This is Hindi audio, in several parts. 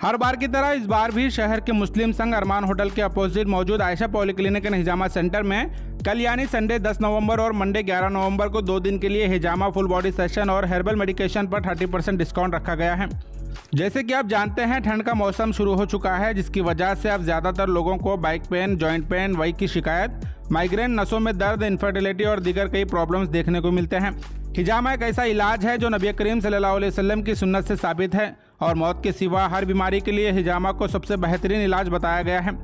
हर बार की तरह इस बार भी शहर के मुस्लिम संघ अरमान होटल के अपोजिट मौजूद Ayesha polyclinic and hijama centre में कल यानी संडे 10 नवंबर और मंडे 11 नवंबर को 2 दिन के लिए हिजामा फुल बॉडी सेशन और हर्बल मेडिकेशन पर 30% डिस्काउंट रखा गया है। जैसे कि आप जानते हैं, ठंड का मौसम शुरू हो चुका है, जिसकी वजह से अब ज़्यादातर लोगों को बैक पेन, जॉइंट पेन, वही की शिकायत, माइग्रेन, नसों में दर्द, इनफर्टिलिटी और दीगर कई प्रॉब्लम्स देखने को मिलते हैं। हिजामा एक ऐसा इलाज है जो नबी करीम सल्लल्लाहु अलैहि वसल्लम की सुन्नत से साबित है और मौत के सिवा हर बीमारी के लिए हिजामा को सबसे बेहतरीन इलाज बताया गया है।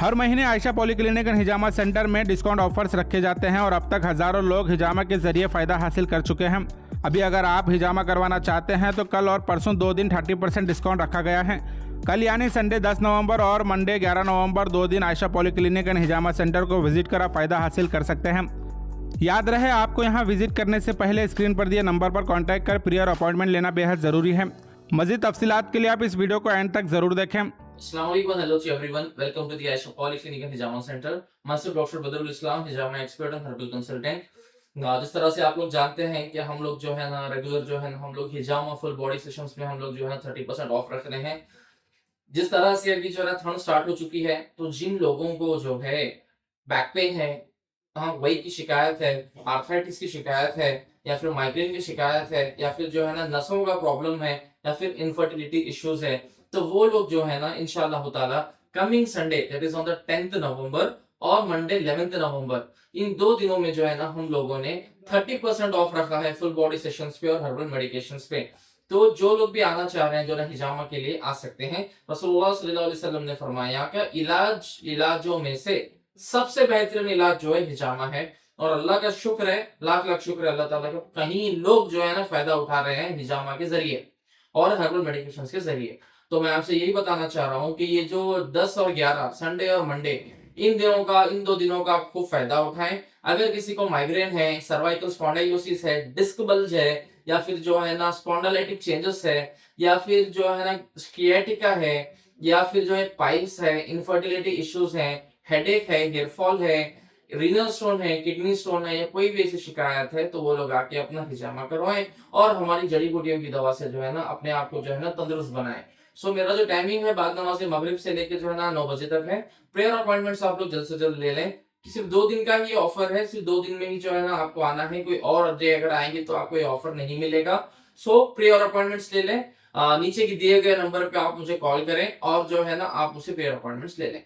हर महीने Ayesha polyclinic and hijama centre में डिस्काउंट ऑफर्स रखे जाते हैं और अब तक हज़ारों लोग हिजामा के जरिए फ़ायदा हासिल कर चुके हैं। अभी अगर आप हिजामा करवाना चाहते हैं तो कल और परसों 2 दिन 30% डिस्काउंट रखा गया है। कल यानी संडे 10 नवंबर और मंडे 11 नवंबर 2 दिन Ayesha polyclinic and hijama centre को विजिट कर आप फ़ायदा हासिल कर सकते हैं। याद रहे, आपको यहां विजिट करने से पहले स्क्रीन पर दिए नंबर पर कॉन्टैक्ट कर प्रियर अपॉइंटमेंट लेना बेहद ज़रूरी है। मज़ीद तफसीलात के लिए आप इस वीडियो को एंड तक ज़रूर देखें। Assalamualaikum, hello to everyone. Welcome to the Aisha Polyclinic and Hijama Center. Master Dr. Badrul Islam, Hijama expert and herbal consultant. जिस तरह से आप लोग जानते हैं कि हम लोग जो है ना रेगुलर जो है ना हम लोग हिजामा फुल बॉडी सेशंस में हम लोग जो है 30% ऑफ रख रहे हैं। जिस तरह से अभी जो है ठंड स्टार्ट हो चुकी है, तो जिन लोगों को जो है बैक पेन है, हाँ वही की शिकायत है, आर्थराइटिस की शिकायत है, या फिर माइग्रेन की शिकायत है, या फिर जो है ना नसों का प्रॉब्लम है, या फिर इनफर्टिलिटी इश्यूज है, तो वो लोग जो है ना इंशाल्लाह ताला coming Sunday that is on the 10th नवंबर और मंडे 11th नवंबर, इन 2 दिनों में जो है ना हम लोगों ने 30% ऑफ रखा है फुल बॉडी सेशंस पे और हर्बल मेडिकेशंस पे। तो जो लोग भी आना चाह रहे हैं जो ना हिजामा के लिए आ सकते हैं। रसूलुल्लाह सल्लल्लाहु अलैहि वसल्लम ने फरमाया कि इलाजों में से सबसे बेहतरीन इलाज जो है हिजामा है, और अल्लाह का शुक्र है, लाख लाख शुक्र है अल्लाह ताला का, कहीं लोग जो है ना फायदा उठा रहे हैं हिजामा के जरिए और हर्बल मेडिकेशन के जरिए। तो मैं आपसे यही बताना चाह रहा हूँ कि ये जो 10 और 11 संडे और मंडे इन 2 दिनों का खूब फायदा उठाएं। अगर किसी को माइग्रेन है, सर्वाइकल स्पॉन्डिलोसिस है, डिस्क बल्ज है, या फिर जो है ना स्पॉन्डिलाइटिक चेंजेस है, या फिर जो है ना स्कियाटिका है, या फिर जो है पाइल्स है, इनफर्टिलिटी इश्यूज है, हेडेक है, हेयर फॉल है, रीनल स्टोन है, किडनी स्टोन है, या कोई भी ऐसी शिकायत है, तो वो लोग आके अपना हिजामा करवाएं और हमारी जड़ी बूटियों की दवा से जो है ना अपने आप को जो है ना तंदुरुस्त बनाएं। सो मेरा जो टाइमिंग है बाद नमाज मगरिब से लेके जो है ना 9 बजे तक है। प्रेयर अपॉइंटमेंट्स आप लोग जल्द से जल्द ले लें कि सिर्फ 2 दिन का ही ऑफर है, सिर्फ 2 दिन में ही जो है ना आपको आना है। कोई और डे अगर आएंगे तो आपको ये ऑफर नहीं मिलेगा। सो प्रेयर अपॉइंटमेंट्स ले लें। नीचे की दिए गए नंबर पे आप मुझे कॉल करें और जो है ना आप मुझसे प्रेयर अपॉइंटमेंट्स ले लें।